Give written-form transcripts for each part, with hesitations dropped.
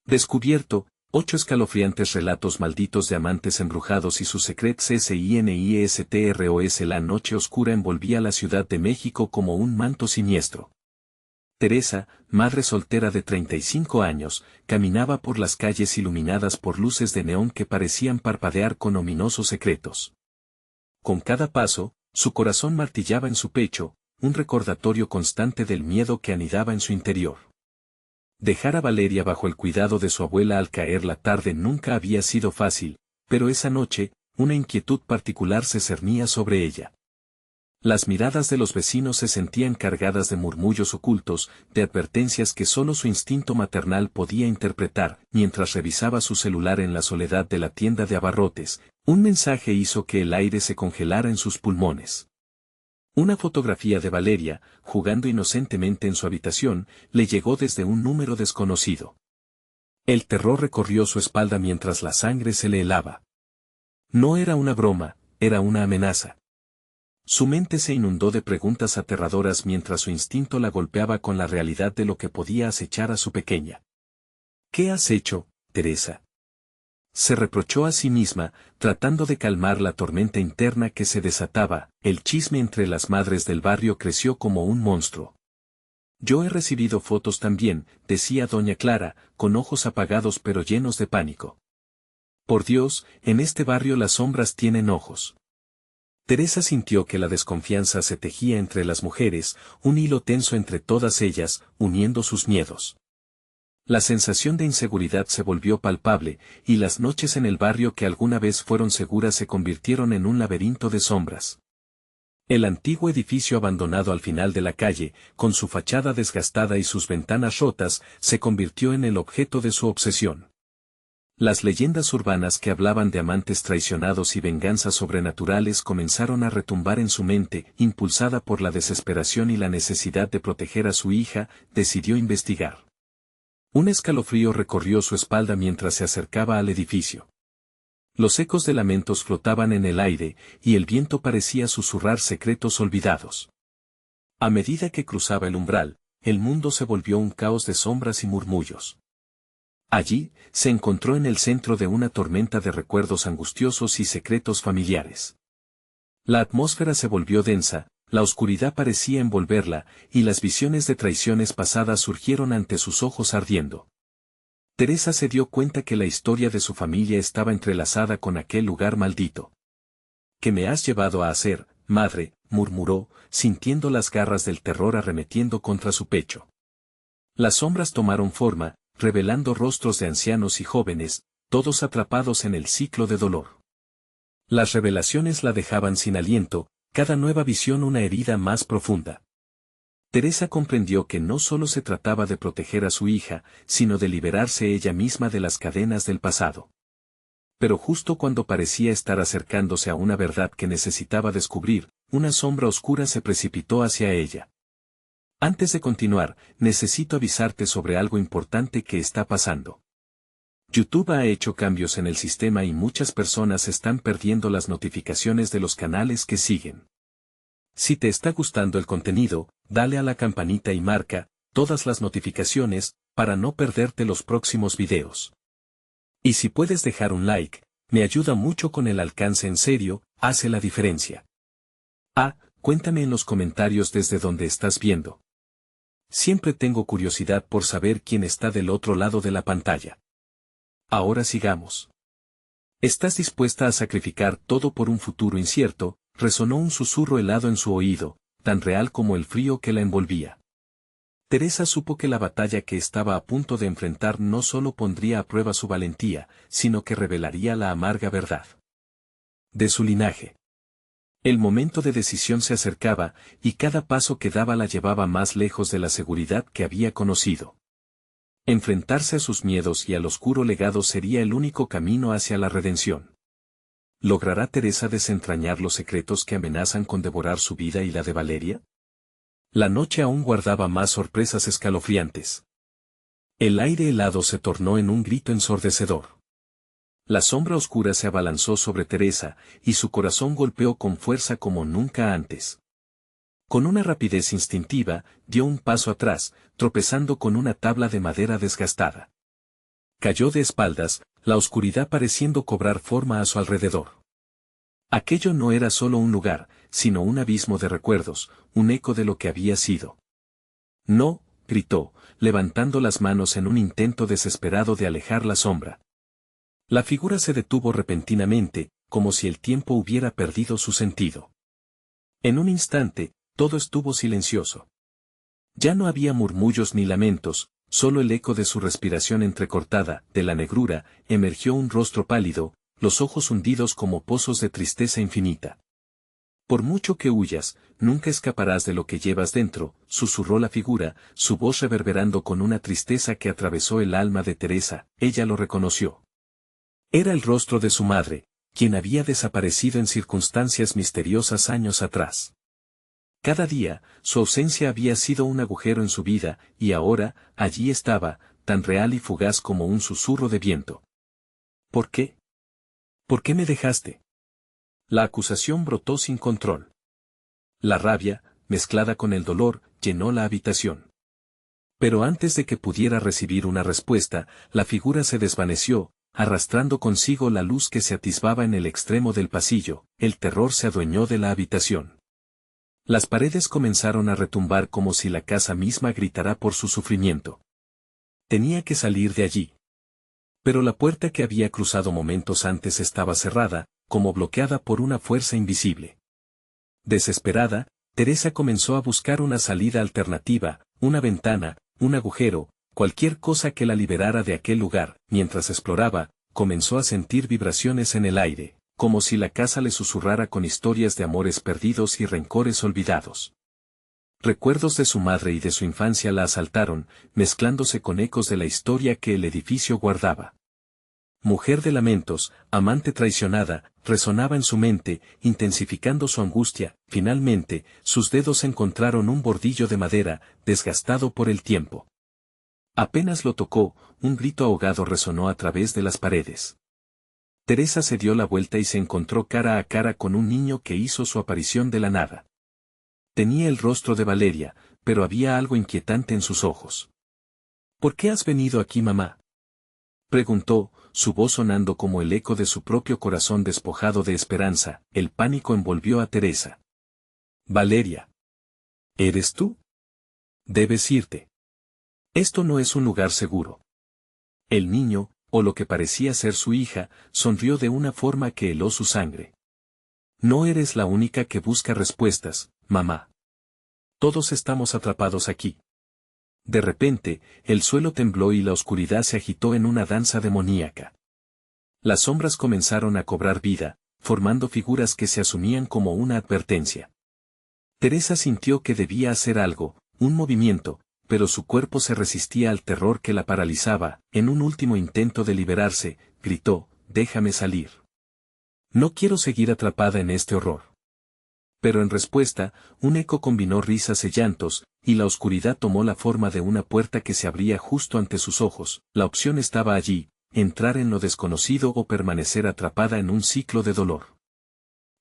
Descubierto, 8 escalofriantes relatos malditos de amantes embrujados y sus secrets SINISTROS. La noche oscura envolvía la Ciudad de México como un manto siniestro. Teresa, madre soltera de 35 años, caminaba por las calles iluminadas por luces de neón que parecían parpadear con ominosos secretos. Con cada paso, su corazón martillaba en su pecho, un recordatorio constante del miedo que anidaba en su interior. Dejar a Valeria bajo el cuidado de su abuela al caer la tarde nunca había sido fácil, pero esa noche, una inquietud particular se cernía sobre ella. Las miradas de los vecinos se sentían cargadas de murmullos ocultos, de advertencias que solo su instinto maternal podía interpretar. Mientras revisaba su celular en la soledad de la tienda de abarrotes, un mensaje hizo que el aire se congelara en sus pulmones. Una fotografía de Valeria, jugando inocentemente en su habitación, le llegó desde un número desconocido. El terror recorrió su espalda mientras la sangre se le helaba. No era una broma, era una amenaza. Su mente se inundó de preguntas aterradoras mientras su instinto la golpeaba con la realidad de lo que podía acechar a su pequeña. ¿Qué has hecho, Teresa? Se reprochó a sí misma, tratando de calmar la tormenta interna que se desataba. El chisme entre las madres del barrio creció como un monstruo. Yo he recibido fotos también, decía doña Clara, con ojos apagados pero llenos de pánico. Por Dios, en este barrio las sombras tienen ojos. Teresa sintió que la desconfianza se tejía entre las mujeres, un hilo tenso entre todas ellas, uniendo sus miedos. La sensación de inseguridad se volvió palpable, y las noches en el barrio que alguna vez fueron seguras se convirtieron en un laberinto de sombras. El antiguo edificio abandonado al final de la calle, con su fachada desgastada y sus ventanas rotas, se convirtió en el objeto de su obsesión. Las leyendas urbanas que hablaban de amantes traicionados y venganzas sobrenaturales comenzaron a retumbar en su mente. Impulsada por la desesperación y la necesidad de proteger a su hija, decidió investigar. Un escalofrío recorrió su espalda mientras se acercaba al edificio. Los ecos de lamentos flotaban en el aire, y el viento parecía susurrar secretos olvidados. A medida que cruzaba el umbral, el mundo se volvió un caos de sombras y murmullos. Allí, se encontró en el centro de una tormenta de recuerdos angustiosos y secretos familiares. La atmósfera se volvió densa, la oscuridad parecía envolverla, y las visiones de traiciones pasadas surgieron ante sus ojos ardiendo. Teresa se dio cuenta que la historia de su familia estaba entrelazada con aquel lugar maldito. ¿Qué me has llevado a hacer, madre?, murmuró, sintiendo las garras del terror arremetiendo contra su pecho. Las sombras tomaron forma, revelando rostros de ancianos y jóvenes, todos atrapados en el ciclo de dolor. Las revelaciones la dejaban sin aliento, cada nueva visión una herida más profunda. Teresa comprendió que no solo se trataba de proteger a su hija, sino de liberarse ella misma de las cadenas del pasado. Pero justo cuando parecía estar acercándose a una verdad que necesitaba descubrir, una sombra oscura se precipitó hacia ella. Antes de continuar, necesito avisarte sobre algo importante que está pasando. YouTube ha hecho cambios en el sistema y muchas personas están perdiendo las notificaciones de los canales que siguen. Si te está gustando el contenido, dale a la campanita y marca todas las notificaciones para no perderte los próximos videos. Y si puedes dejar un like, me ayuda mucho con el alcance. En serio, hace la diferencia. Cuéntame en los comentarios desde donde estás viendo. Siempre tengo curiosidad por saber quién está del otro lado de la pantalla. Ahora sigamos. ¿Estás dispuesta a sacrificar todo por un futuro incierto? Resonó un susurro helado en su oído, tan real como el frío que la envolvía. Teresa supo que la batalla que estaba a punto de enfrentar no solo pondría a prueba su valentía, sino que revelaría la amarga verdad de su linaje. El momento de decisión se acercaba, y cada paso que daba la llevaba más lejos de la seguridad que había conocido. Enfrentarse a sus miedos y al oscuro legado sería el único camino hacia la redención. ¿Logrará Teresa desentrañar los secretos que amenazan con devorar su vida y la de Valeria? La noche aún guardaba más sorpresas escalofriantes. El aire helado se tornó en un grito ensordecedor. La sombra oscura se abalanzó sobre Teresa, y su corazón golpeó con fuerza como nunca antes. Con una rapidez instintiva, dio un paso atrás, tropezando con una tabla de madera desgastada. Cayó de espaldas, la oscuridad pareciendo cobrar forma a su alrededor. Aquello no era solo un lugar, sino un abismo de recuerdos, un eco de lo que había sido. No, gritó, levantando las manos en un intento desesperado de alejar la sombra. La figura se detuvo repentinamente, como si el tiempo hubiera perdido su sentido. En un instante, todo estuvo silencioso. Ya no había murmullos ni lamentos, solo el eco de su respiración entrecortada, de la negrura, emergió un rostro pálido, los ojos hundidos como pozos de tristeza infinita. Por mucho que huyas, nunca escaparás de lo que llevas dentro, susurró la figura, su voz reverberando con una tristeza que atravesó el alma de Teresa. Ella lo reconoció. Era el rostro de su madre, quien había desaparecido en circunstancias misteriosas años atrás. Cada día, su ausencia había sido un agujero en su vida, y ahora, allí estaba, tan real y fugaz como un susurro de viento. ¿Por qué? ¿Por qué me dejaste? La acusación brotó sin control. La rabia, mezclada con el dolor, llenó la habitación. Pero antes de que pudiera recibir una respuesta, la figura se desvaneció, arrastrando consigo la luz que se atisbaba en el extremo del pasillo. El terror se adueñó de la habitación. Las paredes comenzaron a retumbar como si la casa misma gritara por su sufrimiento. Tenía que salir de allí. Pero la puerta que había cruzado momentos antes estaba cerrada, como bloqueada por una fuerza invisible. Desesperada, Teresa comenzó a buscar una salida alternativa, una ventana, un agujero, cualquier cosa que la liberara de aquel lugar. Mientras exploraba, comenzó a sentir vibraciones en el aire, como si la casa le susurrara con historias de amores perdidos y rencores olvidados. Recuerdos de su madre y de su infancia la asaltaron, mezclándose con ecos de la historia que el edificio guardaba. Mujer de lamentos, amante traicionada, resonaba en su mente, intensificando su angustia. Finalmente, sus dedos encontraron un bordillo de madera, desgastado por el tiempo. Apenas lo tocó, un grito ahogado resonó a través de las paredes. Teresa se dio la vuelta y se encontró cara a cara con un niño que hizo su aparición de la nada. Tenía el rostro de Valeria, pero había algo inquietante en sus ojos. ¿Por qué has venido aquí, mamá?, preguntó, su voz sonando como el eco de su propio corazón despojado de esperanza. El pánico envolvió a Teresa. Valeria. ¿Eres tú? Debes irte. Esto no es un lugar seguro. El niño, o lo que parecía ser su hija, sonrió de una forma que heló su sangre. No eres la única que busca respuestas, mamá. Todos estamos atrapados aquí. De repente, el suelo tembló y la oscuridad se agitó en una danza demoníaca. Las sombras comenzaron a cobrar vida, formando figuras que se asumían como una advertencia. Teresa sintió que debía hacer algo, un movimiento, pero su cuerpo se resistía al terror que la paralizaba. En un último intento de liberarse, gritó: «Déjame salir. No quiero seguir atrapada en este horror». Pero en respuesta, un eco combinó risas y llantos, y la oscuridad tomó la forma de una puerta que se abría justo ante sus ojos. La opción estaba allí: entrar en lo desconocido o permanecer atrapada en un ciclo de dolor.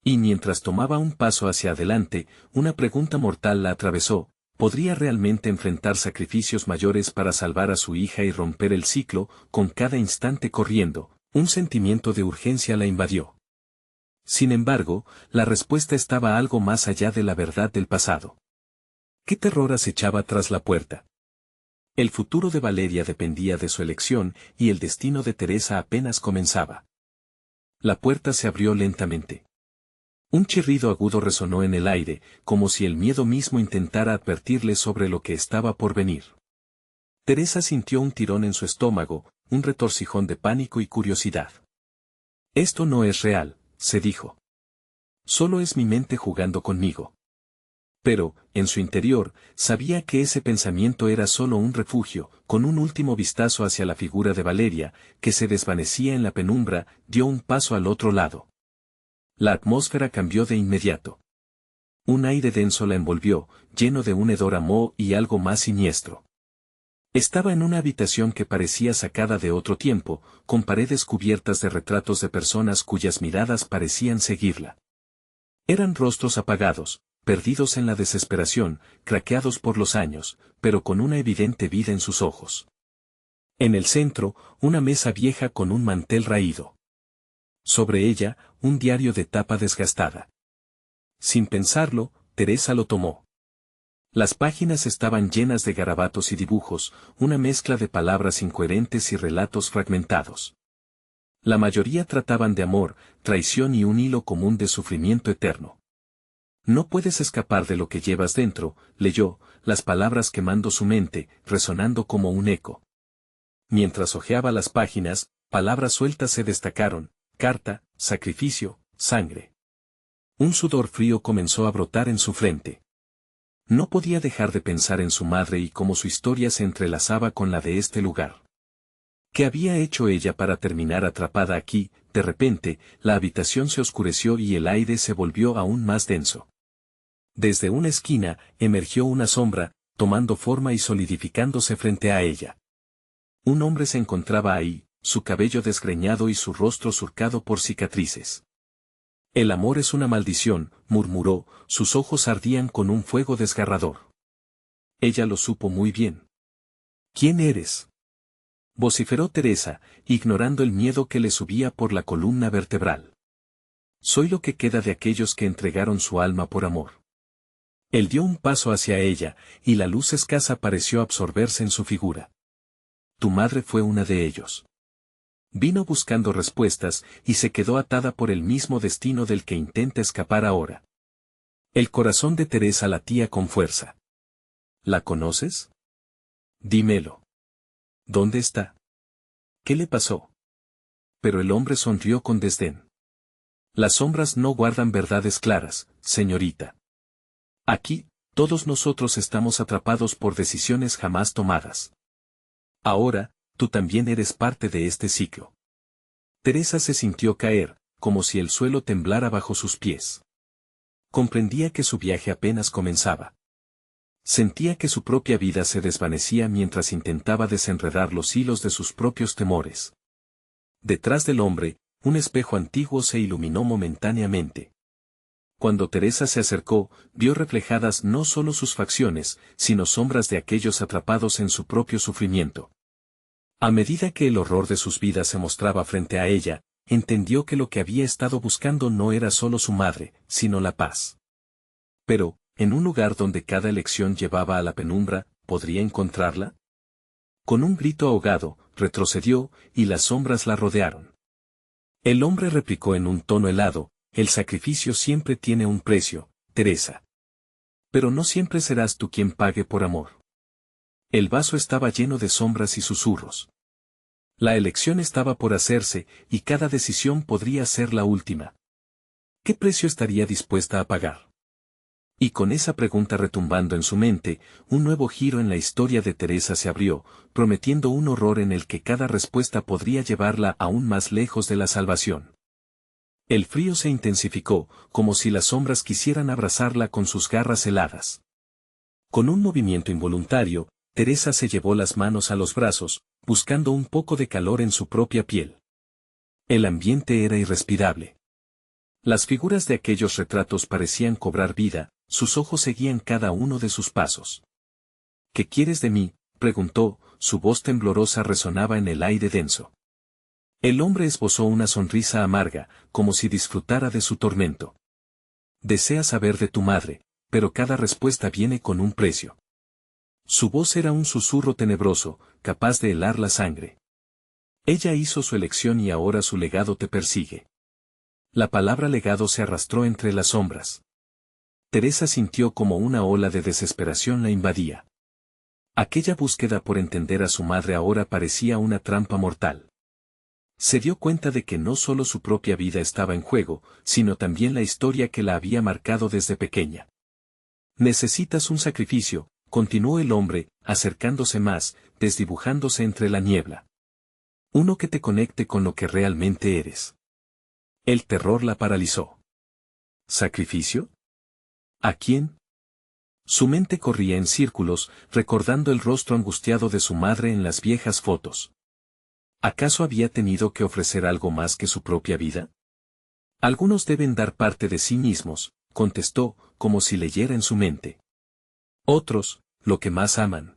Y mientras tomaba un paso hacia adelante, una pregunta mortal la atravesó: ¿podría realmente enfrentar sacrificios mayores para salvar a su hija y romper el ciclo? Con cada instante corriendo, un sentimiento de urgencia la invadió. Sin embargo, la respuesta estaba algo más allá de la verdad del pasado. ¿Qué terror acechaba tras la puerta? El futuro de Valeria dependía de su elección, y el destino de Teresa apenas comenzaba. La puerta se abrió lentamente. Un chirrido agudo resonó en el aire, como si el miedo mismo intentara advertirle sobre lo que estaba por venir. Teresa sintió un tirón en su estómago, un retorcijón de pánico y curiosidad. Esto no es real, se dijo. Solo es mi mente jugando conmigo. Pero, en su interior, sabía que ese pensamiento era solo un refugio. Con un último vistazo hacia la figura de Valeria, que se desvanecía en la penumbra, dio un paso al otro lado. La atmósfera cambió de inmediato. Un aire denso la envolvió, lleno de un hedor a moho y algo más siniestro. Estaba en una habitación que parecía sacada de otro tiempo, con paredes cubiertas de retratos de personas cuyas miradas parecían seguirla. Eran rostros apagados, perdidos en la desesperación, craqueados por los años, pero con una evidente vida en sus ojos. En el centro, una mesa vieja con un mantel raído. Sobre ella, un diario de tapa desgastada. Sin pensarlo, Teresa lo tomó. Las páginas estaban llenas de garabatos y dibujos, una mezcla de palabras incoherentes y relatos fragmentados. La mayoría trataban de amor, traición y un hilo común de sufrimiento eterno. No puedes escapar de lo que llevas dentro, leyó, las palabras quemando su mente, resonando como un eco. Mientras hojeaba las páginas, palabras sueltas se destacaron: carta, sacrificio, sangre. Un sudor frío comenzó a brotar en su frente. No podía dejar de pensar en su madre y cómo su historia se entrelazaba con la de este lugar. ¿Qué había hecho ella para terminar atrapada aquí? De repente, la habitación se oscureció y el aire se volvió aún más denso. Desde una esquina, emergió una sombra, tomando forma y solidificándose frente a ella. Un hombre se encontraba ahí, su cabello desgreñado y su rostro surcado por cicatrices. El amor es una maldición, murmuró, sus ojos ardían con un fuego desgarrador. Ella lo supo muy bien. ¿Quién eres?, vociferó Teresa, ignorando el miedo que le subía por la columna vertebral. Soy lo que queda de aquellos que entregaron su alma por amor. Él dio un paso hacia ella, y la luz escasa pareció absorberse en su figura. Tu madre fue una de ellos. Vino buscando respuestas, y se quedó atada por el mismo destino del que intenta escapar ahora. El corazón de Teresa latía con fuerza. ¿La conoces? Dímelo. ¿Dónde está? ¿Qué le pasó? Pero el hombre sonrió con desdén. Las sombras no guardan verdades claras, señorita. Aquí, todos nosotros estamos atrapados por decisiones jamás tomadas. Ahora, tú también eres parte de este ciclo. Teresa se sintió caer, como si el suelo temblara bajo sus pies. Comprendía que su viaje apenas comenzaba. Sentía que su propia vida se desvanecía mientras intentaba desenredar los hilos de sus propios temores. Detrás del hombre, un espejo antiguo se iluminó momentáneamente. Cuando Teresa se acercó, vio reflejadas no solo sus facciones, sino sombras de aquellos atrapados en su propio sufrimiento. A medida que el horror de sus vidas se mostraba frente a ella, entendió que lo que había estado buscando no era solo su madre, sino la paz. Pero, en un lugar donde cada elección llevaba a la penumbra, ¿podría encontrarla? Con un grito ahogado, retrocedió, y las sombras la rodearon. El hombre replicó en un tono helado: el sacrificio siempre tiene un precio, Teresa. Pero no siempre serás tú quien pague por amor. El vaso estaba lleno de sombras y susurros. La elección estaba por hacerse, y cada decisión podría ser la última. ¿Qué precio estaría dispuesta a pagar? Y con esa pregunta retumbando en su mente, un nuevo giro en la historia de Teresa se abrió, prometiendo un horror en el que cada respuesta podría llevarla aún más lejos de la salvación. El frío se intensificó, como si las sombras quisieran abrazarla con sus garras heladas. Con un movimiento involuntario, Teresa se llevó las manos a los brazos, buscando un poco de calor en su propia piel. El ambiente era irrespirable. Las figuras de aquellos retratos parecían cobrar vida, sus ojos seguían cada uno de sus pasos. ¿Qué quieres de mí?, preguntó, su voz temblorosa resonaba en el aire denso. El hombre esbozó una sonrisa amarga, como si disfrutara de su tormento. Deseas saber de tu madre, pero cada respuesta viene con un precio. Su voz era un susurro tenebroso, capaz de helar la sangre. Ella hizo su elección y ahora su legado te persigue. La palabra legado se arrastró entre las sombras. Teresa sintió como una ola de desesperación la invadía. Aquella búsqueda por entender a su madre ahora parecía una trampa mortal. Se dio cuenta de que no solo su propia vida estaba en juego, sino también la historia que la había marcado desde pequeña. Necesitas un sacrificio, continuó el hombre, acercándose más, desdibujándose entre la niebla. Uno que te conecte con lo que realmente eres. El terror la paralizó. ¿Sacrificio? ¿A quién? Su mente corría en círculos, recordando el rostro angustiado de su madre en las viejas fotos. ¿Acaso había tenido que ofrecer algo más que su propia vida? Algunos deben dar parte de sí mismos, contestó, como si leyera en su mente. Otros, lo que más aman.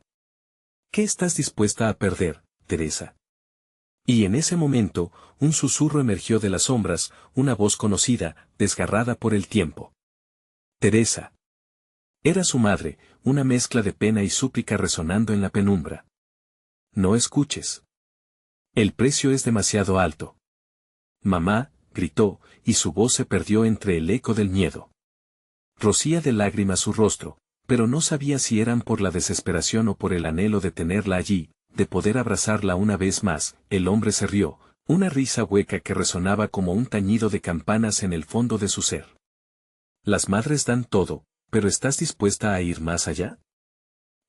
¿Qué estás dispuesta a perder, Teresa. Y en ese momento, un susurro emergió de las sombras, una voz conocida, desgarrada por el tiempo. Teresa. Era su madre, una mezcla de pena y súplica resonando en la penumbra. No escuches. El precio es demasiado alto. Mamá, gritó, y su voz se perdió entre el eco del miedo. Rocía de lágrimas su rostro, pero no sabía si eran por la desesperación o por el anhelo de tenerla allí, de poder abrazarla una vez más. El hombre se rió, una risa hueca que resonaba como un tañido de campanas en el fondo de su ser. Las madres dan todo, pero ¿estás dispuesta a ir más allá?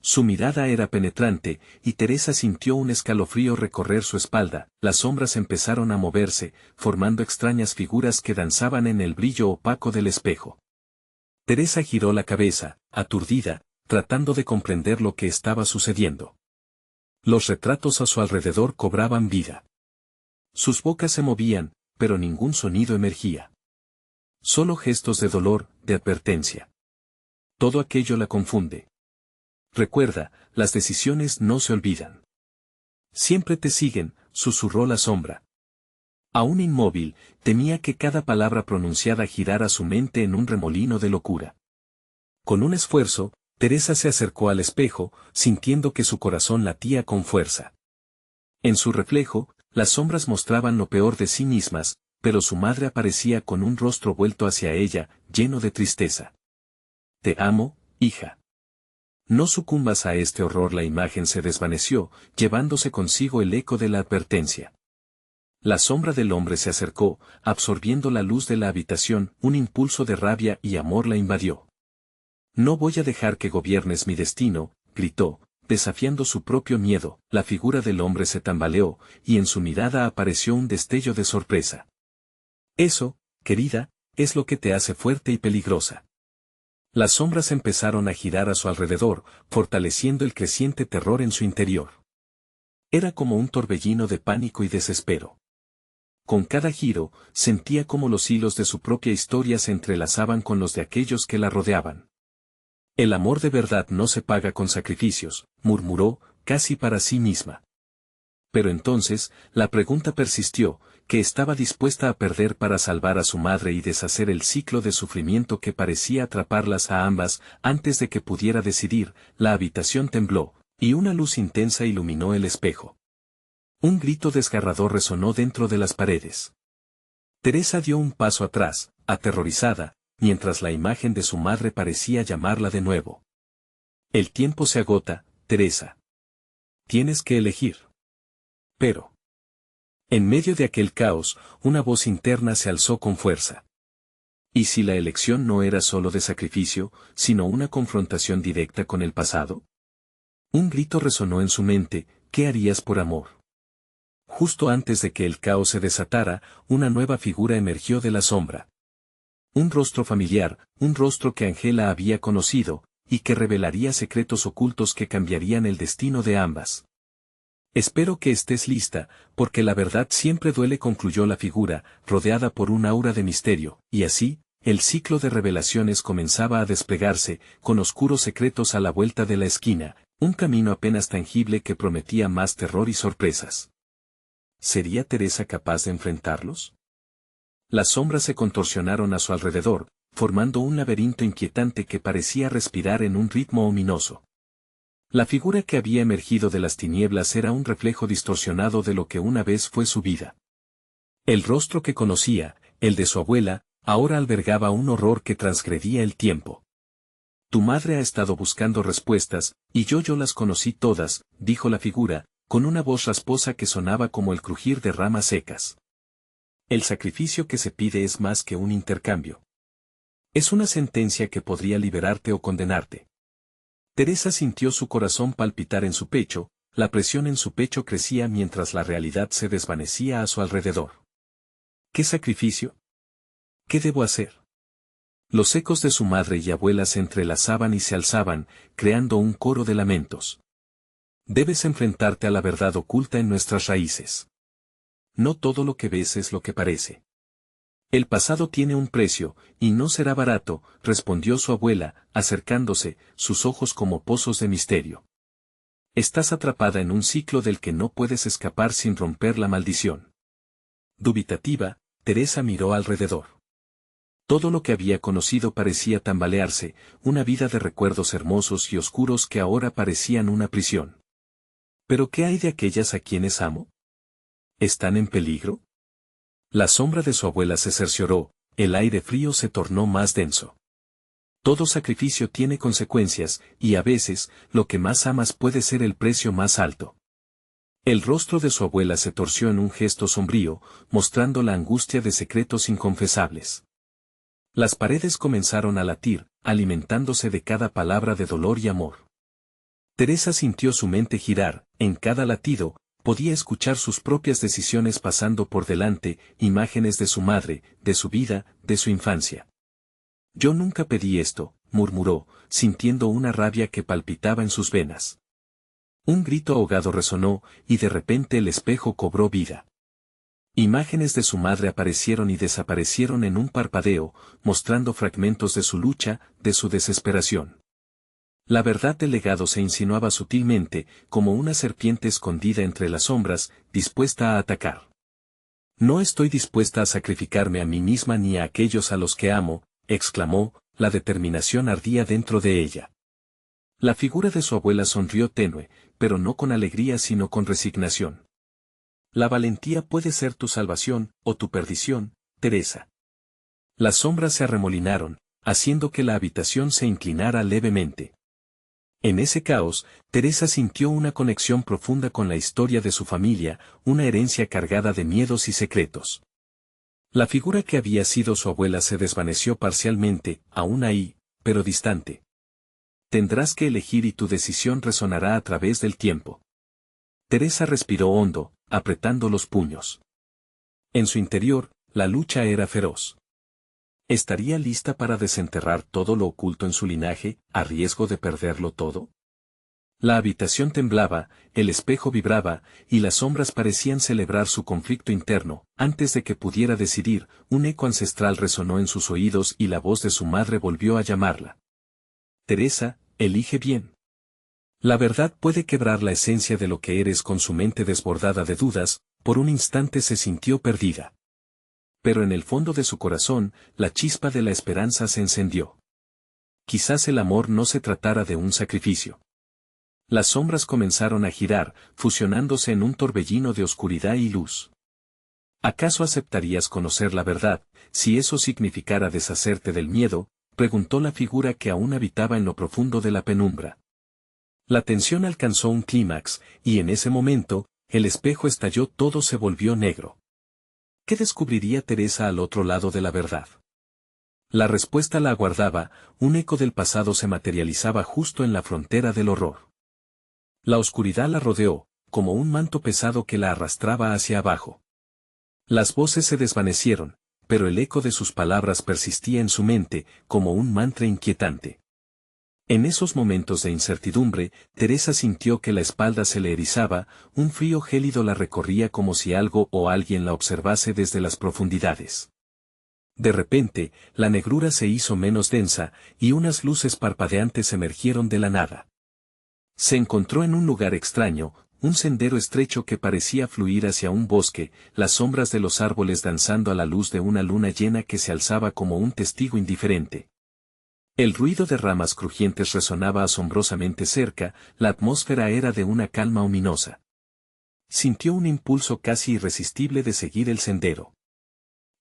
Su mirada era penetrante, y Teresa sintió un escalofrío recorrer su espalda. Las sombras empezaron a moverse, formando extrañas figuras que danzaban en el brillo opaco del espejo. Teresa giró la cabeza, aturdida, tratando de comprender lo que estaba sucediendo. Los retratos a su alrededor cobraban vida. Sus bocas se movían, pero ningún sonido emergía. Solo gestos de dolor, de advertencia. Todo aquello la confunde. Recuerda, las decisiones no se olvidan. Siempre te siguen, susurró la sombra. Aún inmóvil, temía que cada palabra pronunciada girara su mente en un remolino de locura. Con un esfuerzo, Teresa se acercó al espejo, sintiendo que su corazón latía con fuerza. En su reflejo, las sombras mostraban lo peor de sí mismas, pero su madre aparecía con un rostro vuelto hacia ella, lleno de tristeza. Te amo, hija. No sucumbas a este horror. La imagen se desvaneció, llevándose consigo el eco de la advertencia. La sombra del hombre se acercó, absorbiendo la luz de la habitación. Un impulso de rabia y amor la invadió. No voy a dejar que gobiernes mi destino, gritó, desafiando su propio miedo. La figura del hombre se tambaleó, y en su mirada apareció un destello de sorpresa. Eso, querida, es lo que te hace fuerte y peligrosa. Las sombras empezaron a girar a su alrededor, fortaleciendo el creciente terror en su interior. Era como un torbellino de pánico y desespero. Con cada giro, sentía como los hilos de su propia historia se entrelazaban con los de aquellos que la rodeaban. El amor de verdad no se paga con sacrificios, murmuró, casi para sí misma. Pero entonces, la pregunta persistió, ¿qué estaba dispuesta a perder para salvar a su madre y deshacer el ciclo de sufrimiento que parecía atraparlas a ambas? Antes de que pudiera decidir, la habitación tembló, y una luz intensa iluminó el espejo. Un grito desgarrador resonó dentro de las paredes. Teresa dio un paso atrás, aterrorizada, mientras la imagen de su madre parecía llamarla de nuevo. El tiempo se agota, Teresa. Tienes que elegir. Pero. En medio de aquel caos, una voz interna se alzó con fuerza. ¿Y si la elección no era solo de sacrificio, sino una confrontación directa con el pasado? Un grito resonó en su mente, ¿qué harías por amor? Justo antes de que el caos se desatara, una nueva figura emergió de la sombra. Un rostro familiar, un rostro que Angela había conocido, y que revelaría secretos ocultos que cambiarían el destino de ambas. Espero que estés lista, porque la verdad siempre duele, concluyó la figura, rodeada por un aura de misterio, y así, el ciclo de revelaciones comenzaba a desplegarse, con oscuros secretos a la vuelta de la esquina, un camino apenas tangible que prometía más terror y sorpresas. ¿Sería Teresa capaz de enfrentarlos? Las sombras se contorsionaron a su alrededor, formando un laberinto inquietante que parecía respirar en un ritmo ominoso. La figura que había emergido de las tinieblas era un reflejo distorsionado de lo que una vez fue su vida. El rostro que conocía, el de su abuela, ahora albergaba un horror que transgredía el tiempo. Tu madre ha estado buscando respuestas, y yo las conocí todas, dijo la figura, con una voz rasposa que sonaba como el crujir de ramas secas. El sacrificio que se pide es más que un intercambio. Es una sentencia que podría liberarte o condenarte. Teresa sintió su corazón palpitar en su pecho, la presión en su pecho crecía mientras la realidad se desvanecía a su alrededor. ¿Qué sacrificio? ¿Qué debo hacer? Los ecos de su madre y abuela se entrelazaban y se alzaban, creando un coro de lamentos. Debes enfrentarte a la verdad oculta en nuestras raíces. No todo lo que ves es lo que parece. El pasado tiene un precio, y no será barato, respondió su abuela, acercándose, sus ojos como pozos de misterio. Estás atrapada en un ciclo del que no puedes escapar sin romper la maldición. Dubitativa, Teresa miró alrededor. Todo lo que había conocido parecía tambalearse, una vida de recuerdos hermosos y oscuros que ahora parecían una prisión. ¿Pero qué hay de aquellas a quienes amo? ¿Están en peligro? La sombra de su abuela se cercioró, el aire frío se tornó más denso. Todo sacrificio tiene consecuencias, y a veces, lo que más amas puede ser el precio más alto. El rostro de su abuela se torció en un gesto sombrío, mostrando la angustia de secretos inconfesables. Las paredes comenzaron a latir, alimentándose de cada palabra de dolor y amor. Teresa sintió su mente girar, en cada latido, podía escuchar sus propias decisiones pasando por delante, imágenes de su madre, de su vida, de su infancia. Yo nunca pedí esto, murmuró, sintiendo una rabia que palpitaba en sus venas. Un grito ahogado resonó, y de repente el espejo cobró vida. Imágenes de su madre aparecieron y desaparecieron en un parpadeo, mostrando fragmentos de su lucha, de su desesperación. La verdad del legado se insinuaba sutilmente, como una serpiente escondida entre las sombras, dispuesta a atacar. No estoy dispuesta a sacrificarme a mí misma ni a aquellos a los que amo, exclamó, la determinación ardía dentro de ella. La figura de su abuela sonrió tenue, pero no con alegría sino con resignación. La valentía puede ser tu salvación, o tu perdición, Teresa. Las sombras se arremolinaron, haciendo que la habitación se inclinara levemente. En ese caos, Teresa sintió una conexión profunda con la historia de su familia, una herencia cargada de miedos y secretos. La figura que había sido su abuela se desvaneció parcialmente, aún ahí, pero distante. Tendrás que elegir y tu decisión resonará a través del tiempo. Teresa respiró hondo, apretando los puños. En su interior, la lucha era feroz. ¿Estaría lista para desenterrar todo lo oculto en su linaje, a riesgo de perderlo todo? La habitación temblaba, el espejo vibraba, y las sombras parecían celebrar su conflicto interno. Antes de que pudiera decidir, un eco ancestral resonó en sus oídos y la voz de su madre volvió a llamarla. Teresa, elige bien. La verdad puede quebrar la esencia de lo que eres. Con su mente desbordada de dudas, por un instante se sintió perdida. Pero en el fondo de su corazón, la chispa de la esperanza se encendió. Quizás el amor no se tratara de un sacrificio. Las sombras comenzaron a girar, fusionándose en un torbellino de oscuridad y luz. ¿Acaso aceptarías conocer la verdad, si eso significara deshacerte del miedo?, preguntó la figura que aún habitaba en lo profundo de la penumbra. La tensión alcanzó un clímax, y en ese momento, el espejo estalló, todo se volvió negro. ¿Qué descubriría Teresa al otro lado de la verdad? La respuesta la aguardaba, un eco del pasado se materializaba justo en la frontera del horror. La oscuridad la rodeó, como un manto pesado que la arrastraba hacia abajo. Las voces se desvanecieron, pero el eco de sus palabras persistía en su mente, como un mantra inquietante. En esos momentos de incertidumbre, Teresa sintió que la espalda se le erizaba, un frío gélido la recorría como si algo o alguien la observase desde las profundidades. De repente, la negrura se hizo menos densa, y unas luces parpadeantes emergieron de la nada. Se encontró en un lugar extraño, un sendero estrecho que parecía fluir hacia un bosque, las sombras de los árboles danzando a la luz de una luna llena que se alzaba como un testigo indiferente. El ruido de ramas crujientes resonaba asombrosamente cerca, la atmósfera era de una calma ominosa. Sintió un impulso casi irresistible de seguir el sendero.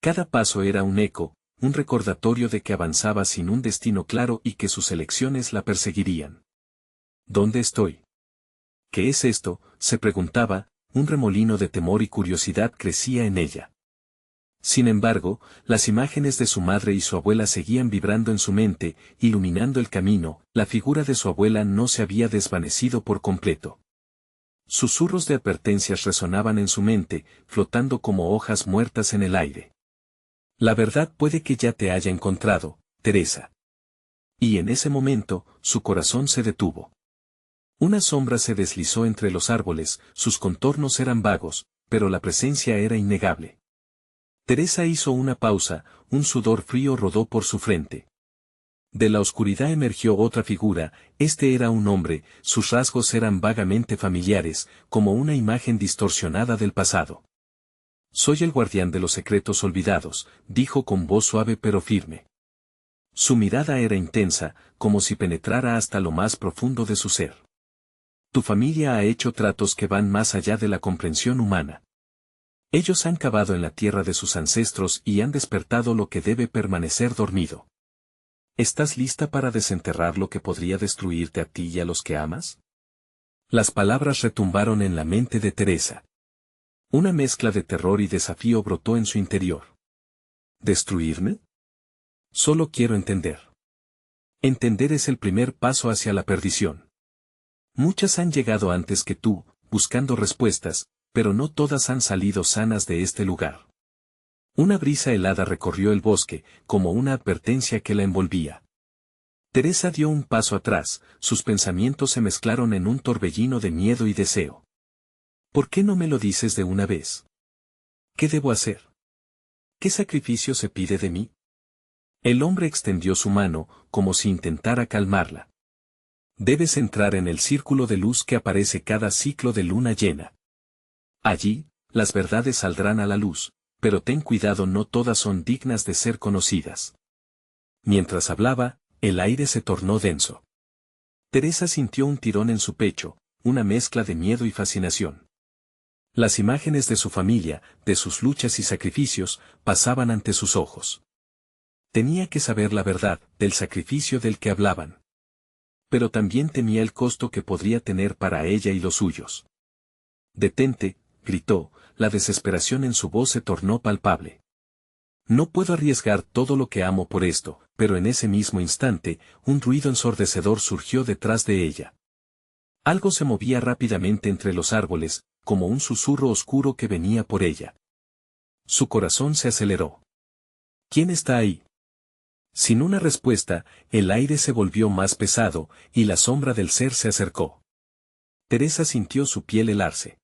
Cada paso era un eco, un recordatorio de que avanzaba sin un destino claro y que sus elecciones la perseguirían. ¿Dónde estoy? ¿Qué es esto?, se preguntaba, un remolino de temor y curiosidad crecía en ella. Sin embargo, las imágenes de su madre y su abuela seguían vibrando en su mente, iluminando el camino. La figura de su abuela no se había desvanecido por completo. Susurros de advertencias resonaban en su mente, flotando como hojas muertas en el aire. La verdad puede que ya te haya encontrado, Teresa. Y en ese momento, su corazón se detuvo. Una sombra se deslizó entre los árboles, sus contornos eran vagos, pero la presencia era innegable. Teresa hizo una pausa, un sudor frío rodó por su frente. De la oscuridad emergió otra figura, este era un hombre, sus rasgos eran vagamente familiares, como una imagen distorsionada del pasado. Soy el guardián de los secretos olvidados, dijo con voz suave pero firme. Su mirada era intensa, como si penetrara hasta lo más profundo de su ser. Tu familia ha hecho tratos que van más allá de la comprensión humana. Ellos han cavado en la tierra de sus ancestros y han despertado lo que debe permanecer dormido. ¿Estás lista para desenterrar lo que podría destruirte a ti y a los que amas? Las palabras retumbaron en la mente de Teresa. Una mezcla de terror y desafío brotó en su interior. ¿Destruirme? Solo quiero entender. Entender es el primer paso hacia la perdición. Muchas han llegado antes que tú, buscando respuestas, pero no todas han salido sanas de este lugar. Una brisa helada recorrió el bosque, como una advertencia que la envolvía. Teresa dio un paso atrás, sus pensamientos se mezclaron en un torbellino de miedo y deseo. ¿Por qué no me lo dices de una vez? ¿Qué debo hacer? ¿Qué sacrificio se pide de mí? El hombre extendió su mano, como si intentara calmarla. Debes entrar en el círculo de luz que aparece cada ciclo de luna llena. Allí, las verdades saldrán a la luz, pero ten cuidado, no todas son dignas de ser conocidas. Mientras hablaba, el aire se tornó denso. Teresa sintió un tirón en su pecho, una mezcla de miedo y fascinación. Las imágenes de su familia, de sus luchas y sacrificios, pasaban ante sus ojos. Tenía que saber la verdad, del sacrificio del que hablaban. Pero también temía el costo que podría tener para ella y los suyos. «Detente», gritó, la desesperación en su voz se tornó palpable. «No puedo arriesgar todo lo que amo por esto», pero en ese mismo instante, un ruido ensordecedor surgió detrás de ella. Algo se movía rápidamente entre los árboles, como un susurro oscuro que venía por ella. Su corazón se aceleró. ¿Quién está ahí? Sin una respuesta, el aire se volvió más pesado, y la sombra del ser se acercó. Teresa sintió su piel helarse.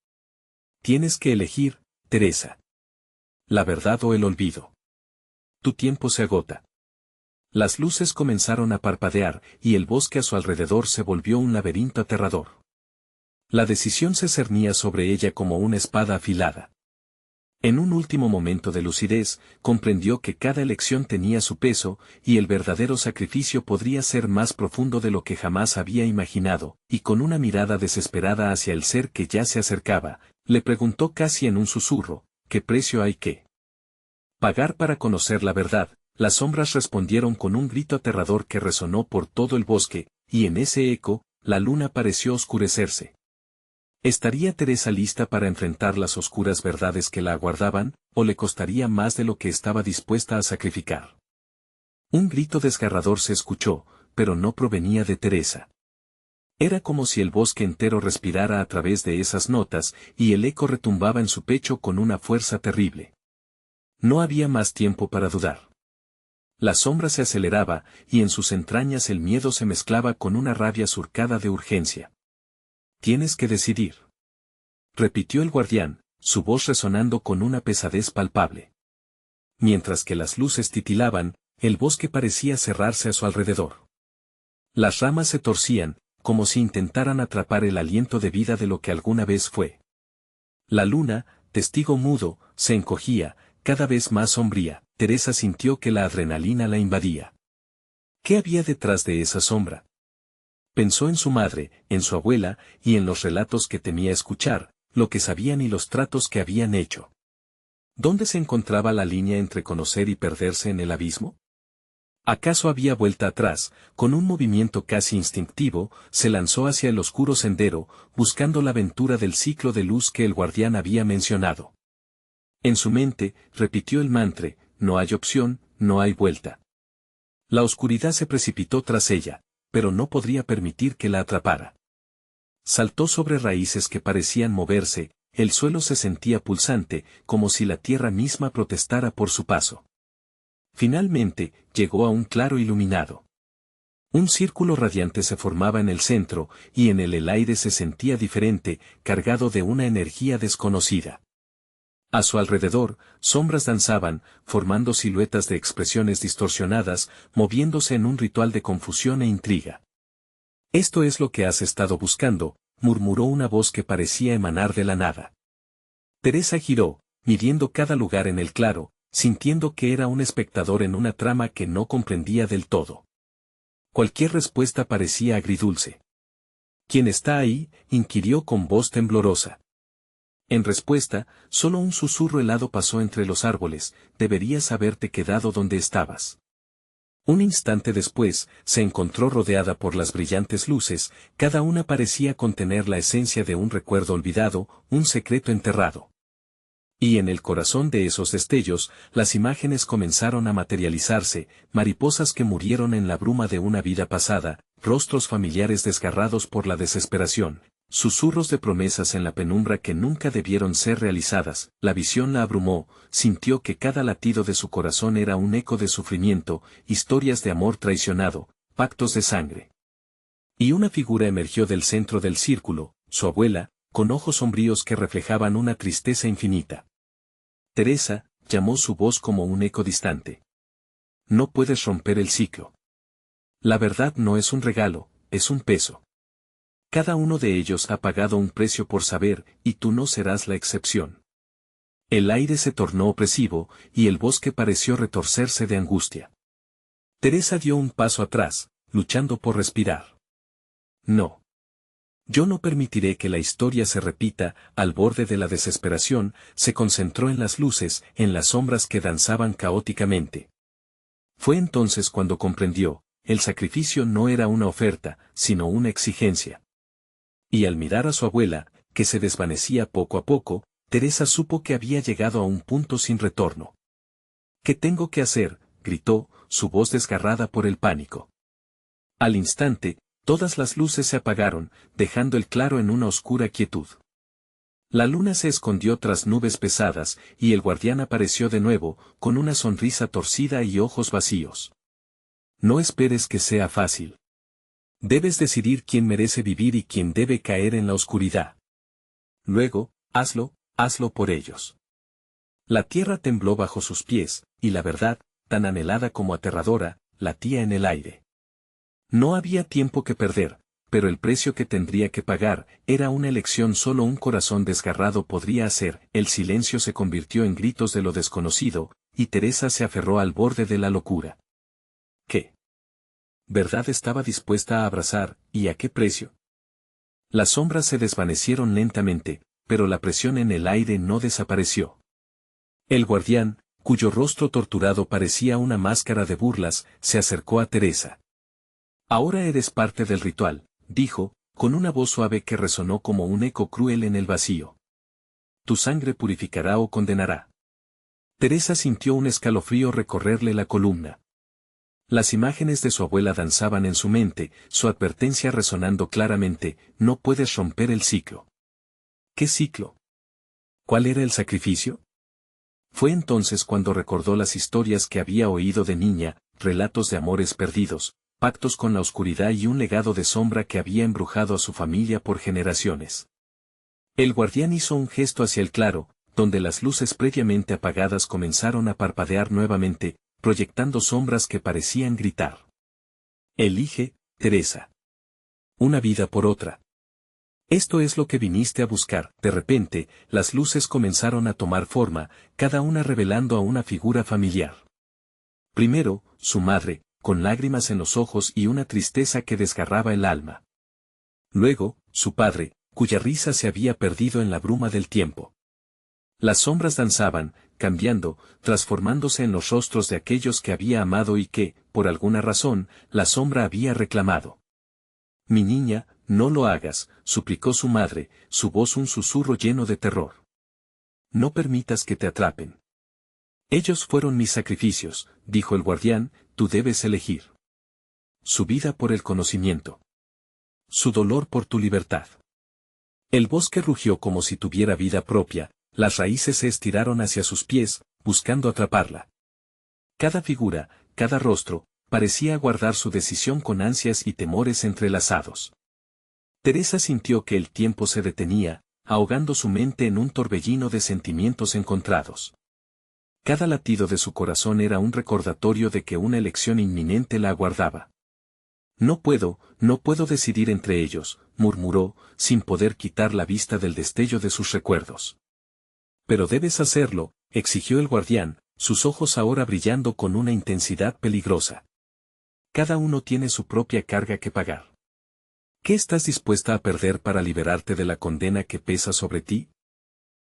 Tienes que elegir, Teresa. La verdad o el olvido. Tu tiempo se agota. Las luces comenzaron a parpadear, y el bosque a su alrededor se volvió un laberinto aterrador. La decisión se cernía sobre ella como una espada afilada. En un último momento de lucidez, comprendió que cada elección tenía su peso, y el verdadero sacrificio podría ser más profundo de lo que jamás había imaginado, y con una mirada desesperada hacia el ser que ya se acercaba, le preguntó casi en un susurro, ¿qué precio hay que pagar para conocer la verdad? Las sombras respondieron con un grito aterrador que resonó por todo el bosque, y en ese eco, la luna pareció oscurecerse. ¿Estaría Teresa lista para enfrentar las oscuras verdades que la aguardaban, o le costaría más de lo que estaba dispuesta a sacrificar? Un grito desgarrador se escuchó, pero no provenía de Teresa. Era como si el bosque entero respirara a través de esas notas, y el eco retumbaba en su pecho con una fuerza terrible. No había más tiempo para dudar. La sombra se aceleraba, y en sus entrañas el miedo se mezclaba con una rabia surcada de urgencia. Tienes que decidir. Repitió el guardián, su voz resonando con una pesadez palpable. Mientras que las luces titilaban, el bosque parecía cerrarse a su alrededor. Las ramas se torcían, como si intentaran atrapar el aliento de vida de lo que alguna vez fue. La luna, testigo mudo, se encogía, cada vez más sombría. Teresa sintió que la adrenalina la invadía. ¿Qué había detrás de esa sombra? Pensó en su madre, en su abuela, y en los relatos que temía escuchar, lo que sabían y los tratos que habían hecho. ¿Dónde se encontraba la línea entre conocer y perderse en el abismo? ¿Acaso había vuelta atrás? Con un movimiento casi instintivo, se lanzó hacia el oscuro sendero, buscando la aventura del ciclo de luz que el guardián había mencionado. En su mente, repitió el mantra, no hay opción, no hay vuelta. La oscuridad se precipitó tras ella, pero no podría permitir que la atrapara. Saltó sobre raíces que parecían moverse, el suelo se sentía pulsante, como si la tierra misma protestara por su paso. Finalmente, llegó a un claro iluminado. Un círculo radiante se formaba en el centro, y en él el aire se sentía diferente, cargado de una energía desconocida. A su alrededor, sombras danzaban, formando siluetas de expresiones distorsionadas, moviéndose en un ritual de confusión e intriga. «Esto es lo que has estado buscando», murmuró una voz que parecía emanar de la nada. Teresa giró, midiendo cada lugar en el claro, sintiendo que era un espectador en una trama que no comprendía del todo. Cualquier respuesta parecía agridulce. «¿Quién está ahí?», inquirió con voz temblorosa. En respuesta, solo un susurro helado pasó entre los árboles: «Deberías haberte quedado donde estabas». Un instante después, se encontró rodeada por las brillantes luces, cada una parecía contener la esencia de un recuerdo olvidado, un secreto enterrado. Y en el corazón de esos destellos, las imágenes comenzaron a materializarse, mariposas que murieron en la bruma de una vida pasada, rostros familiares desgarrados por la desesperación, susurros de promesas en la penumbra que nunca debieron ser realizadas. La visión la abrumó, sintió que cada latido de su corazón era un eco de sufrimiento, historias de amor traicionado, pactos de sangre. Y una figura emergió del centro del círculo, su abuela, con ojos sombríos que reflejaban una tristeza infinita. «Teresa», llamó su voz como un eco distante. «No puedes romper el ciclo. La verdad no es un regalo, es un peso. Cada uno de ellos ha pagado un precio por saber, y tú no serás la excepción». El aire se tornó opresivo, y el bosque pareció retorcerse de angustia. Teresa dio un paso atrás, luchando por respirar. «No. Yo no permitiré que la historia se repita». Al borde de la desesperación, se concentró en las luces, en las sombras que danzaban caóticamente. Fue entonces cuando comprendió: el sacrificio no era una oferta, sino una exigencia. Y al mirar a su abuela, que se desvanecía poco a poco, Teresa supo que había llegado a un punto sin retorno. «¿Qué tengo que hacer?», gritó, su voz desgarrada por el pánico. Al instante, todas las luces se apagaron, dejando el claro en una oscura quietud. La luna se escondió tras nubes pesadas, y el guardián apareció de nuevo, con una sonrisa torcida y ojos vacíos. «No esperes que sea fácil. Debes decidir quién merece vivir y quién debe caer en la oscuridad. Luego, hazlo por ellos». La tierra tembló bajo sus pies, y la verdad, tan anhelada como aterradora, latía en el aire. No había tiempo que perder, pero el precio que tendría que pagar era una elección solo un corazón desgarrado podría hacer. El silencio se convirtió en gritos de lo desconocido, y Teresa se aferró al borde de la locura. ¿Qué verdad estaba dispuesta a abrazar, y a qué precio? Las sombras se desvanecieron lentamente, pero la presión en el aire no desapareció. El guardián, cuyo rostro torturado parecía una máscara de burlas, se acercó a Teresa. «Ahora eres parte del ritual», dijo, con una voz suave que resonó como un eco cruel en el vacío. «Tu sangre purificará o condenará». Teresa sintió un escalofrío recorrerle la columna. Las imágenes de su abuela danzaban en su mente, su advertencia resonando claramente: «No puedes romper el ciclo». ¿Qué ciclo? ¿Cuál era el sacrificio? Fue entonces cuando recordó las historias que había oído de niña, relatos de amores perdidos, pactos con la oscuridad y un legado de sombra que había embrujado a su familia por generaciones. El guardián hizo un gesto hacia el claro, donde las luces previamente apagadas comenzaron a parpadear nuevamente, proyectando sombras que parecían gritar. «Elige, Teresa. Una vida por otra. Esto es lo que viniste a buscar». De repente, las luces comenzaron a tomar forma, cada una revelando a una figura familiar. Primero, su madre, con lágrimas en los ojos y una tristeza que desgarraba el alma. Luego, su padre, cuya risa se había perdido en la bruma del tiempo. Las sombras danzaban, cambiando, transformándose en los rostros de aquellos que había amado y que, por alguna razón, la sombra había reclamado. «Mi niña, no lo hagas», suplicó su madre, su voz un susurro lleno de terror. «No permitas que te atrapen. Ellos fueron mis sacrificios», dijo el guardián, «tú debes elegir. Su vida por el conocimiento. Su dolor por tu libertad». El bosque rugió como si tuviera vida propia, las raíces se estiraron hacia sus pies, buscando atraparla. Cada figura, cada rostro, parecía guardar su decisión con ansias y temores entrelazados. Teresa sintió que el tiempo se detenía, ahogando su mente en un torbellino de sentimientos encontrados. Cada latido de su corazón era un recordatorio de que una elección inminente la aguardaba. No puedo decidir entre ellos, murmuró, sin poder quitar la vista del destello de sus recuerdos. Pero debes hacerlo, exigió el guardián, sus ojos ahora brillando con una intensidad peligrosa. Cada uno tiene su propia carga que pagar. ¿Qué estás dispuesta a perder para liberarte de la condena que pesa sobre ti?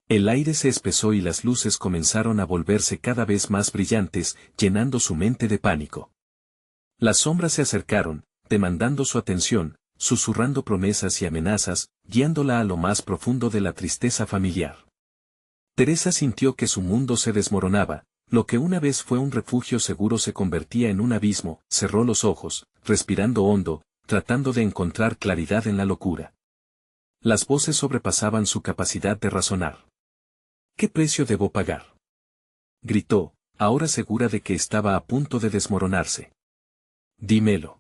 El aire se espesó y las luces comenzaron a volverse cada vez más brillantes, llenando su mente de pánico. Las sombras se acercaron, demandando su atención, susurrando promesas y amenazas, guiándola a lo más profundo de la tristeza familiar. Teresa sintió que su mundo se desmoronaba, lo que una vez fue un refugio seguro se convertía en un abismo, cerró los ojos, respirando hondo, tratando de encontrar claridad en la locura. Las voces sobrepasaban su capacidad de razonar. ¿Qué precio debo pagar?, gritó, ahora segura de que estaba a punto de desmoronarse. Dímelo.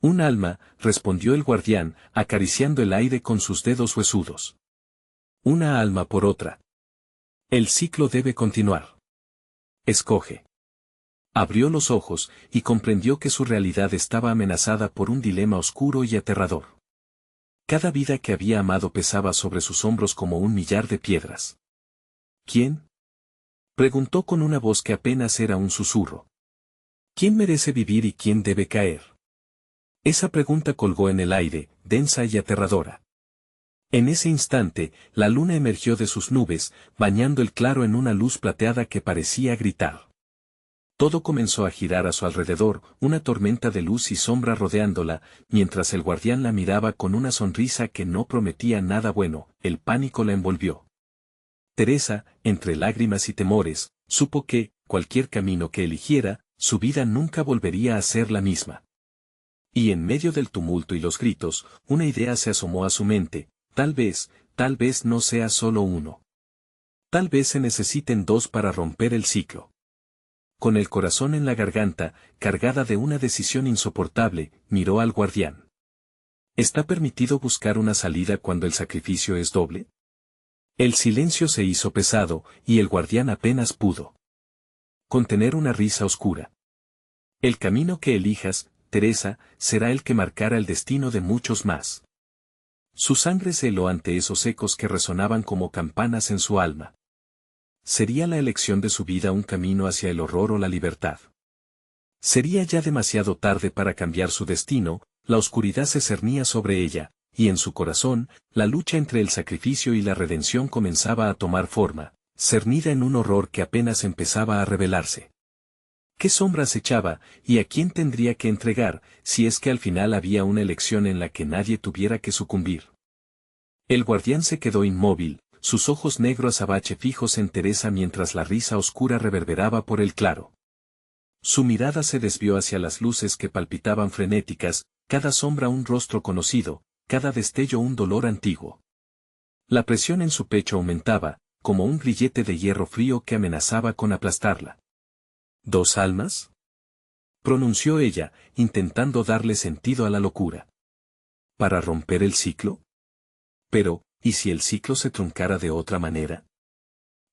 Un alma, respondió el guardián, acariciando el aire con sus dedos huesudos. Una alma por otra. El ciclo debe continuar. Escoge. Abrió los ojos, y comprendió que su realidad estaba amenazada por un dilema oscuro y aterrador. Cada vida que había amado pesaba sobre sus hombros como un millar de piedras. ¿Quién?, preguntó con una voz que apenas era un susurro. ¿Quién merece vivir y quién debe caer? Esa pregunta colgó en el aire, densa y aterradora. En ese instante, la luna emergió de sus nubes, bañando el claro en una luz plateada que parecía gritar. Todo comenzó a girar a su alrededor, una tormenta de luz y sombra rodeándola, mientras el guardián la miraba con una sonrisa que no prometía nada bueno. El pánico la envolvió. Teresa, entre lágrimas y temores, supo que, cualquier camino que eligiera, su vida nunca volvería a ser la misma. Y en medio del tumulto y los gritos, una idea se asomó a su mente: tal vez no sea solo uno. Tal vez se necesiten dos para romper el ciclo. Con el corazón en la garganta, cargada de una decisión insoportable, miró al guardián. ¿Está permitido buscar una salida cuando el sacrificio es doble? El silencio se hizo pesado, y el guardián apenas pudo contener una risa oscura. El camino que elijas, Teresa, será el que marcará el destino de muchos más. Su sangre se heló ante esos ecos que resonaban como campanas en su alma. ¿Sería la elección de su vida un camino hacia el horror o la libertad? Sería ya demasiado tarde para cambiar su destino. La oscuridad se cernía sobre ella, y en su corazón, la lucha entre el sacrificio y la redención comenzaba a tomar forma, cernida en un horror que apenas empezaba a revelarse. ¿Qué sombras echaba, y a quién tendría que entregar, si es que al final había una elección en la que nadie tuviera que sucumbir? El guardián se quedó inmóvil, sus ojos negros abache fijos en Teresa mientras la risa oscura reverberaba por el claro. Su mirada se desvió hacia las luces que palpitaban frenéticas, cada sombra un rostro conocido, cada destello un dolor antiguo. La presión en su pecho aumentaba, como un grillete de hierro frío que amenazaba con aplastarla. ¿Dos almas?, pronunció ella, intentando darle sentido a la locura. ¿Para romper el ciclo? Pero, ¿y si el ciclo se truncara de otra manera?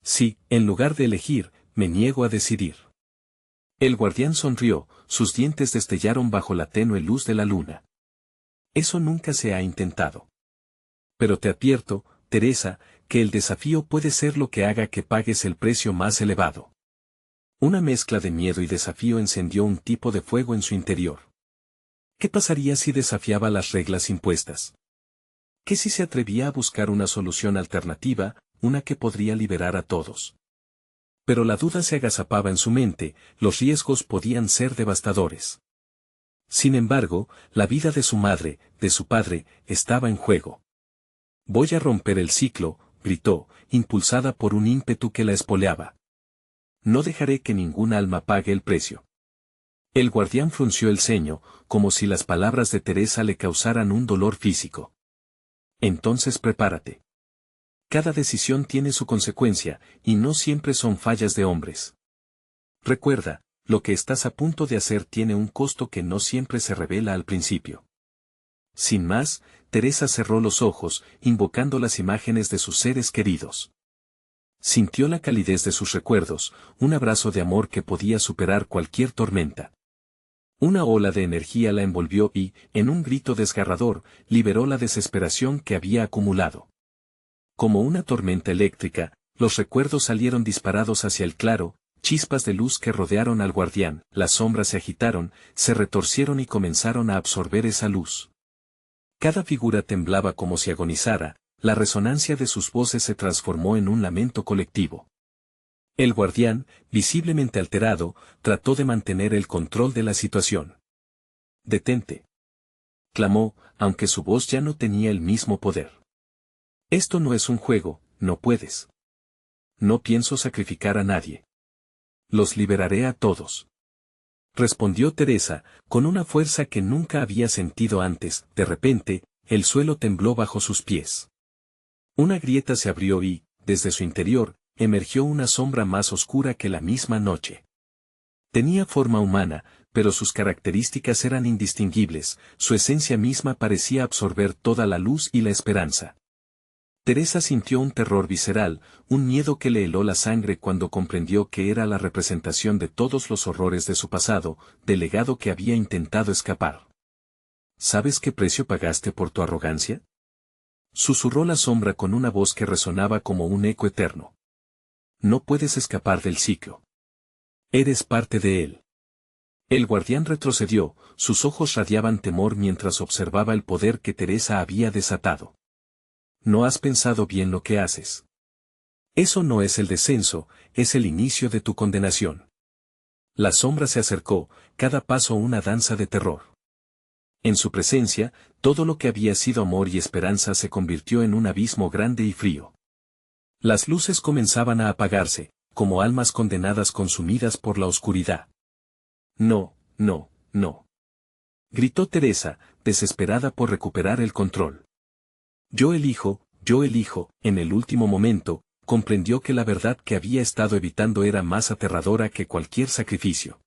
Sí, en lugar de elegir, me niego a decidir. El guardián sonrió, sus dientes destellaron bajo la tenue luz de la luna. Eso nunca se ha intentado. Pero te advierto, Teresa, que el desafío puede ser lo que haga que pagues el precio más elevado. Una mezcla de miedo y desafío encendió un tipo de fuego en su interior. ¿Qué pasaría si desafiaba las reglas impuestas? ¿Qué si se atrevía a buscar una solución alternativa, una que podría liberar a todos? Pero la duda se agazapaba en su mente, los riesgos podían ser devastadores. Sin embargo, la vida de su madre, de su padre, estaba en juego. Voy a romper el ciclo, gritó, impulsada por un ímpetu que la espoleaba. No dejaré que ningún alma pague el precio. El guardián frunció el ceño, como si las palabras de Teresa le causaran un dolor físico. Entonces prepárate. Cada decisión tiene su consecuencia, y no siempre son fallas de hombres. Recuerda, lo que estás a punto de hacer tiene un costo que no siempre se revela al principio. Sin más, Teresa cerró los ojos, invocando las imágenes de sus seres queridos. Sintió la calidez de sus recuerdos, un abrazo de amor que podía superar cualquier tormenta. Una ola de energía la envolvió y, en un grito desgarrador, liberó la desesperación que había acumulado. Como una tormenta eléctrica, los recuerdos salieron disparados hacia el claro, chispas de luz que rodearon al guardián, las sombras se agitaron, se retorcieron y comenzaron a absorber esa luz. Cada figura temblaba como si agonizara, la resonancia de sus voces se transformó en un lamento colectivo. El guardián, visiblemente alterado, trató de mantener el control de la situación. «Detente», clamó, aunque su voz ya no tenía el mismo poder. «Esto no es un juego, no puedes. No pienso sacrificar a nadie. Los liberaré a todos», respondió Teresa, con una fuerza que nunca había sentido antes. De repente, el suelo tembló bajo sus pies. Una grieta se abrió y, desde su interior, emergió una sombra más oscura que la misma noche. Tenía forma humana, pero sus características eran indistinguibles, su esencia misma parecía absorber toda la luz y la esperanza. Teresa sintió un terror visceral, un miedo que le heló la sangre cuando comprendió que era la representación de todos los horrores de su pasado, del legado que había intentado escapar. ¿Sabes qué precio pagaste por tu arrogancia?, susurró la sombra con una voz que resonaba como un eco eterno. No puedes escapar del ciclo. Eres parte de él. El guardián retrocedió, sus ojos radiaban temor mientras observaba el poder que Teresa había desatado. No has pensado bien lo que haces. Eso no es el descenso, es el inicio de tu condenación. La sombra se acercó, cada paso una danza de terror. En su presencia, todo lo que había sido amor y esperanza se convirtió en un abismo grande y frío. Las luces comenzaban a apagarse, como almas condenadas consumidas por la oscuridad. No, no, no, gritó Teresa, desesperada por recuperar el control. Yo elijo, en el último momento, comprendió que la verdad que había estado evitando era más aterradora que cualquier sacrificio.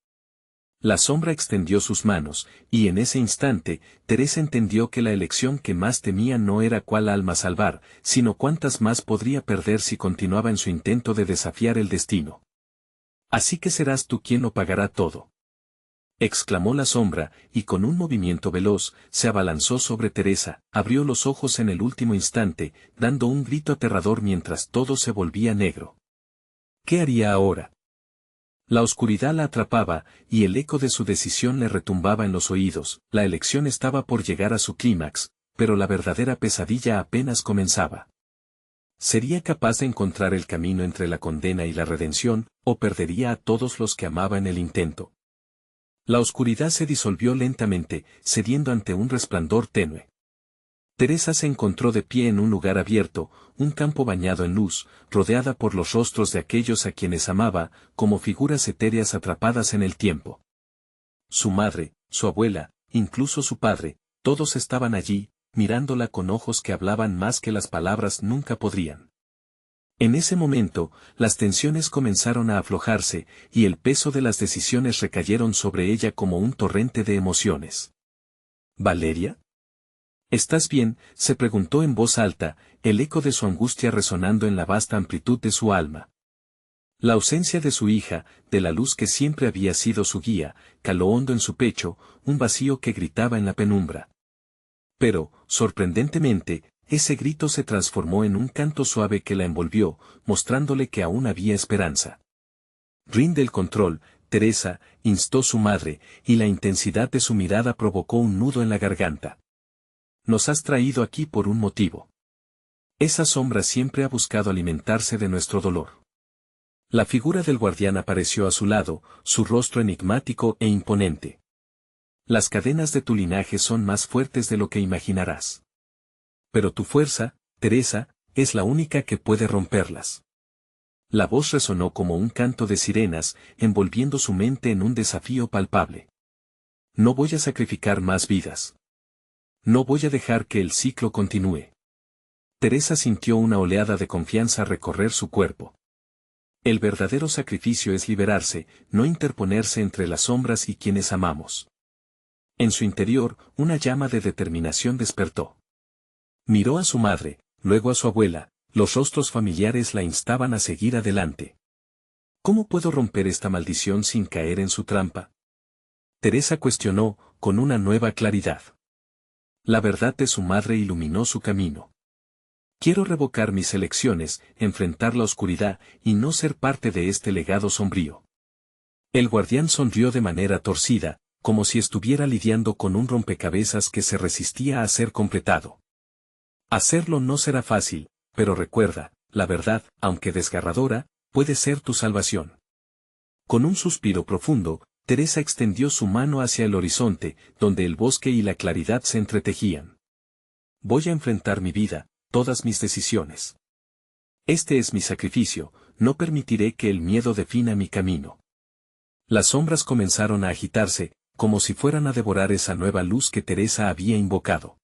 La sombra extendió sus manos, y en ese instante, Teresa entendió que la elección que más temía no era cuál alma salvar, sino cuántas más podría perder si continuaba en su intento de desafiar el destino. Así que serás tú quien lo pagará todo, exclamó la sombra, y con un movimiento veloz, se abalanzó sobre Teresa, abrió los ojos en el último instante, dando un grito aterrador mientras todo se volvía negro. ¿Qué haría ahora? La oscuridad la atrapaba, y el eco de su decisión le retumbaba en los oídos. La elección estaba por llegar a su clímax, pero la verdadera pesadilla apenas comenzaba. ¿Sería capaz de encontrar el camino entre la condena y la redención, o perdería a todos los que amaba en el intento? La oscuridad se disolvió lentamente, cediendo ante un resplandor tenue. Teresa se encontró de pie en un lugar abierto, un campo bañado en luz, rodeada por los rostros de aquellos a quienes amaba, como figuras etéreas atrapadas en el tiempo. Su madre, su abuela, incluso su padre, todos estaban allí, mirándola con ojos que hablaban más que las palabras nunca podrían. En ese momento, las tensiones comenzaron a aflojarse, y el peso de las decisiones recayeron sobre ella como un torrente de emociones. ¿Valeria? ¿Estás bien?, se preguntó en voz alta, el eco de su angustia resonando en la vasta amplitud de su alma. La ausencia de su hija, de la luz que siempre había sido su guía, caló hondo en su pecho, un vacío que gritaba en la penumbra. Pero, sorprendentemente, ese grito se transformó en un canto suave que la envolvió, mostrándole que aún había esperanza. «Rinde el control, Teresa», instó su madre, y la intensidad de su mirada provocó un nudo en la garganta. «Nos has traído aquí por un motivo. Esa sombra siempre ha buscado alimentarse de nuestro dolor». La figura del guardián apareció a su lado, su rostro enigmático e imponente. «Las cadenas de tu linaje son más fuertes de lo que imaginarás. Pero tu fuerza, Teresa, es la única que puede romperlas». La voz resonó como un canto de sirenas, envolviendo su mente en un desafío palpable. «No voy a sacrificar más vidas. No voy a dejar que el ciclo continúe». Teresa sintió una oleada de confianza recorrer su cuerpo. El verdadero sacrificio es liberarse, no interponerse entre las sombras y quienes amamos. En su interior, una llama de determinación despertó. Miró a su madre, luego a su abuela, los rostros familiares la instaban a seguir adelante. ¿Cómo puedo romper esta maldición sin caer en su trampa? Teresa cuestionó, con una nueva claridad. La verdad de su madre iluminó su camino. Quiero revocar mis elecciones, enfrentar la oscuridad y no ser parte de este legado sombrío. El guardián sonrió de manera torcida, como si estuviera lidiando con un rompecabezas que se resistía a ser completado. Hacerlo no será fácil, pero recuerda, la verdad, aunque desgarradora, puede ser tu salvación. Con un suspiro profundo, Teresa extendió su mano hacia el horizonte, donde el bosque y la claridad se entretejían. Voy a enfrentar mi vida, todas mis decisiones. Este es mi sacrificio, no permitiré que el miedo defina mi camino. Las sombras comenzaron a agitarse, como si fueran a devorar esa nueva luz que Teresa había invocado.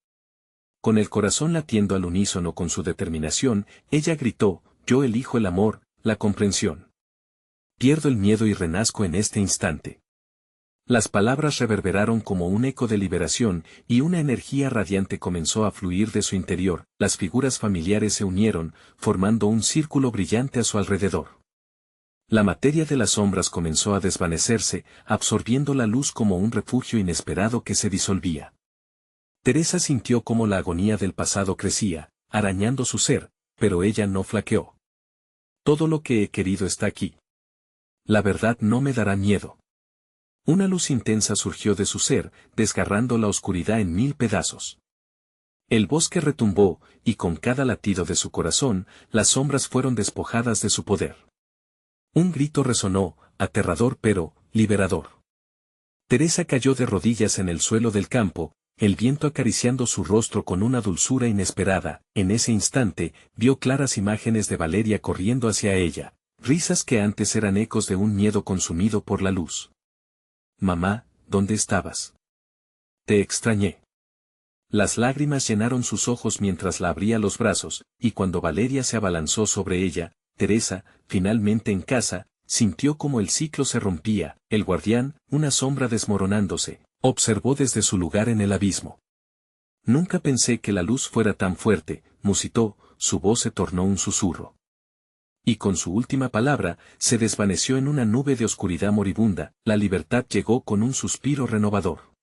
Con el corazón latiendo al unísono con su determinación, ella gritó, yo elijo el amor, la comprensión. Pierdo el miedo y renazco en este instante. Las palabras reverberaron como un eco de liberación, y una energía radiante comenzó a fluir de su interior, las figuras familiares se unieron, formando un círculo brillante a su alrededor. La materia de las sombras comenzó a desvanecerse, absorbiendo la luz como un refugio inesperado que se disolvía. Teresa sintió cómo la agonía del pasado crecía, arañando su ser, pero ella no flaqueó. Todo lo que he querido está aquí. La verdad no me dará miedo. Una luz intensa surgió de su ser, desgarrando la oscuridad en 1000 pedazos. El bosque retumbó, y con cada latido de su corazón, las sombras fueron despojadas de su poder. Un grito resonó, aterrador pero liberador. Teresa cayó de rodillas en el suelo del campo, el viento acariciando su rostro con una dulzura inesperada. En ese instante, vio claras imágenes de Valeria corriendo hacia ella, risas que antes eran ecos de un miedo consumido por la luz. Mamá, ¿dónde estabas? Te extrañé. Las lágrimas llenaron sus ojos mientras la abría los brazos, y cuando Valeria se abalanzó sobre ella, Teresa, finalmente en casa, sintió como el ciclo se rompía. El guardián, una sombra desmoronándose, observó desde su lugar en el abismo. Nunca pensé que la luz fuera tan fuerte, musitó, su voz se tornó un susurro. Y con su última palabra, se desvaneció en una nube de oscuridad moribunda. La libertad llegó con un suspiro renovador.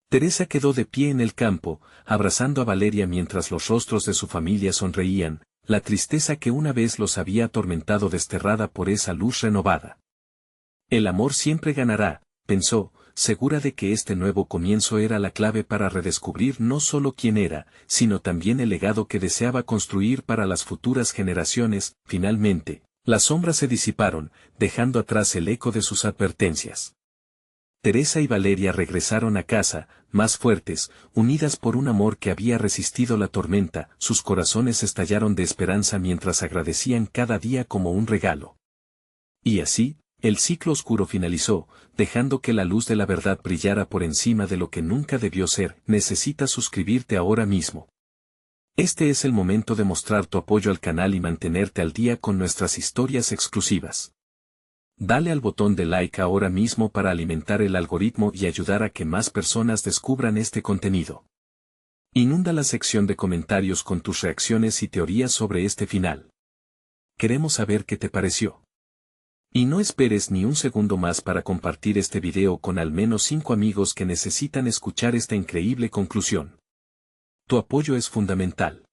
Teresa quedó de pie en el campo, abrazando a Valeria mientras los rostros de su familia sonreían, la tristeza que una vez los había atormentado desterrada por esa luz renovada. El amor siempre ganará, pensó, segura de que este nuevo comienzo era la clave para redescubrir no solo quién era, sino también el legado que deseaba construir para las futuras generaciones. Finalmente, las sombras se disiparon, dejando atrás el eco de sus advertencias. Teresa y Valeria regresaron a casa, más fuertes, unidas por un amor que había resistido la tormenta. Sus corazones estallaron de esperanza mientras agradecían cada día como un regalo. Y así, el ciclo oscuro finalizó, dejando que la luz de la verdad brillara por encima de lo que nunca debió ser. Necesitas suscribirte ahora mismo. Este es el momento de mostrar tu apoyo al canal y mantenerte al día con nuestras historias exclusivas. Dale al botón de like ahora mismo para alimentar el algoritmo y ayudar a que más personas descubran este contenido. Inunda la sección de comentarios con tus reacciones y teorías sobre este final. Queremos saber qué te pareció. Y no esperes ni un segundo más para compartir este video con al menos 5 amigos que necesitan escuchar esta increíble conclusión. Tu apoyo es fundamental.